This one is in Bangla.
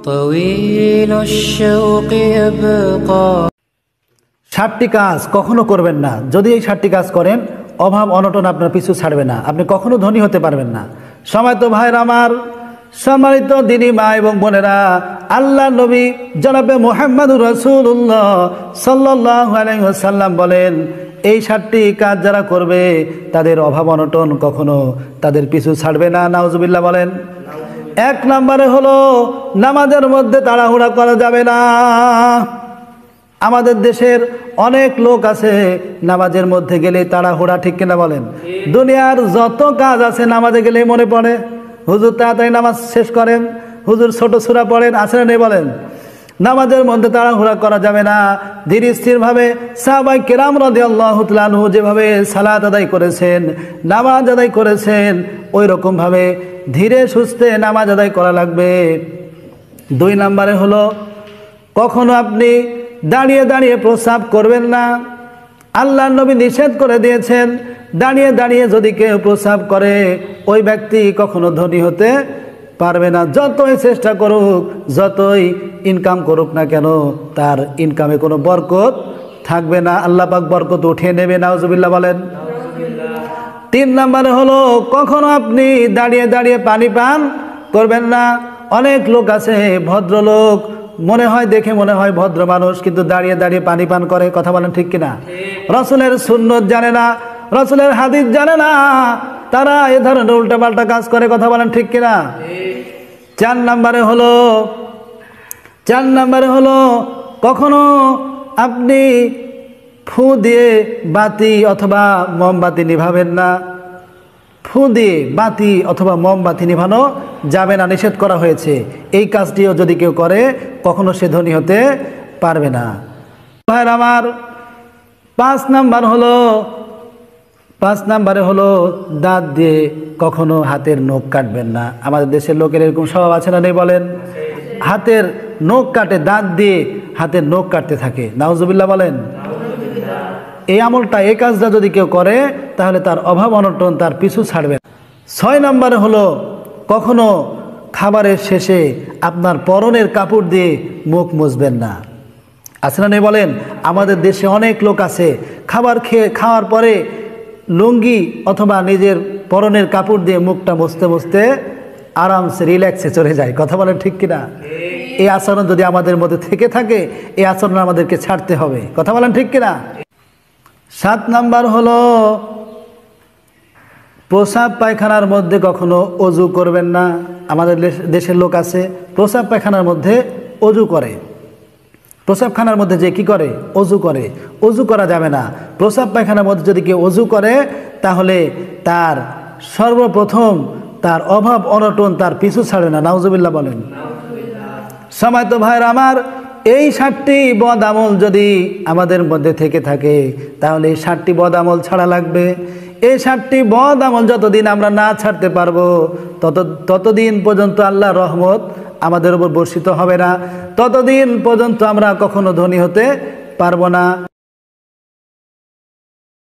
طويل الشوق يبقى 7টি কাজ কখনো করবেন না। যদি এই 7টি কাজ করেন, অভাব অনটন আপনার পিছু ছাড়বে না, আপনি কখনো ধনী হতে পারবেন না। সম্মানিত ভাইরা আমার, সম্মানিত দিনী মা এবং বোনেরা, আল্লাহ নবী জনাবে মুহাম্মদুর রাসূলুল্লাহ সাল্লাল্লাহু আলাইহি ওয়াসাল্লাম বলেন, এই 7টি কাজ যারা করবে তাদের অভাব অনটন কখনো তাদের পিছু ছাড়বে না। নাউজুবিল্লাহ বলেন। 1 নম্বরে হলো নামাজের মধ্যে তাড়াহুড়া করা যাবে না। আমাদের দেশের অনেক লোক আছে নামাজের মধ্যে গেলে তাড়াহুড়া, ঠিক কিনা বলেন? দুনিয়ার যত কাজ আছে নামাজে গেলেই মনে পড়ে, হুজুর তাড়াতাড়ি নামাজ শেষ করেন, হুজুর ছোট সূরা পড়েন, আসলে নেই বলেন। নামাজের মধ্যে তাড়াহুড়া করা যাবে না। ধীর স্থিরভাবে সাহাবায়ে কেরাম রাদিয়াল্লাহু তাআলা আনহু যেভাবে সালাত আদায় করেছেন, নামাজ আদায় করেছেন, ওই রকমভাবে ধীরে সুস্থে নামাজ আদায় করা লাগবে। 2 নম্বরে হলো কখনো আপনি দাঁড়িয়ে দাঁড়িয়ে প্রস্রাব করবেন না। আল্লাহর নবী নিষেধ করে দিয়েছেন, দাঁড়িয়ে দাঁড়িয়ে যদি কেউ প্রস্রাব করে ওই ব্যক্তি কখনো ধনী হতে পারবে না। যতই চেষ্টা করুক, যতই ইনকাম করুক না কেন, তার ইনকামে কোনো বরকত থাকবে না, আল্লাহ পাক বরকত উঠিয়ে নেবে। নাউজুবিল্লাহ বলেন। 3 নম্বরে হলো কখনো আপনি দাঁড়িয়ে দাঁড়িয়ে পানি পান করবেন না। অনেক লোক আছে, ভদ্রলোক, মনে হয় দেখে মনে হয় ভদ্র মানুষ, কিন্তু দাঁড়িয়ে দাঁড়িয়ে পানি পান করে। কথা বলেন ঠিক কিনা? রাসূলের সুন্নত জানে না, রাসূলের হাদিস জানে না, তারা এ ধরনের উল্টাপাল্টা কাজ করে। কথা বলেন ঠিক কিনা? 4 নম্বরে হলো কখনো আপনি ফু দিয়ে বাতি অথবা মোমবাতি নিভাবেন না। ফু দিয়ে বাতি অথবা মোমবাতি নিভানো যাবে না, নিষেধ করা হয়েছে। এই কাজটিও যদি কেউ করে কখনো সে ধনী হতে পারবে না। ভাই আমার 5 নম্বরে হলো দাঁত দিয়ে কখনো হাতের নখ কাটবেন না। আমাদের দেশের লোকের এরকম স্বভাব আছে না নেই বলেন? হাতের নখ কাটে, দাঁত দিয়ে হাতের নখ কাটতে থাকে। নাউজুবিল্লাহ বলেন। এই আমলটা, এই কাজটা যদি কেউ করে তাহলে তার অভাব অনটন তার পিছু ছাড়বে না। 6 নম্বরে হলো কখনো খাবারের শেষে আপনার পরনের কাপড় দিয়ে মুখ মুছবেন না। আছে না নেই বলেন? আমাদের দেশে অনেক লোক আছে খাওয়ার পরে লুঙ্গি অথবা নিজের পরনের কাপড় দিয়ে মুখটা মুছতে মুছতে আরামসে রিল্যাক্সে চলে যায়। কথা বলেন ঠিক কিনা? এই আচরণ যদি আমাদের মধ্যে থেকে থাকে, এই আচরণ আমাদেরকে ছাড়তে হবে। কথা বলেন ঠিক কিনা? 7 নম্বর হলো প্রস্রাব পায়খানার মধ্যে কখনো অজু করবেন না। আমাদের দেশের লোক আছে প্রস্রাব পায়খানার মধ্যে অজু করে, প্রস্রাবখানার মধ্যে যে কি করে, অজু করে। অজু করা যাবে না। প্রস্রাব পায়খানার মধ্যে যদি কেউ অজু করে তাহলে তার সর্বপ্রথম তার অভাব অনটন তার পিছু ছাড়বে না। নাউজুবিল্লাহ বলেন। সম্মানিত ভাইরা আমার, এই 7টি বদ আমল যদি আমাদের মধ্যে থেকে থাকে তাহলে এই 7টি বদ আমল ছাড়া লাগবে। এই 7টি বদ আমল যতদিন আমরা না ছাড়তে পারবো ততদিন পর্যন্ত আল্লাহর রহমত আমাদের উপর বর্ষিত হবে না, ততদিন পর্যন্ত আমরা কখনো ধনী হতে পারবো না।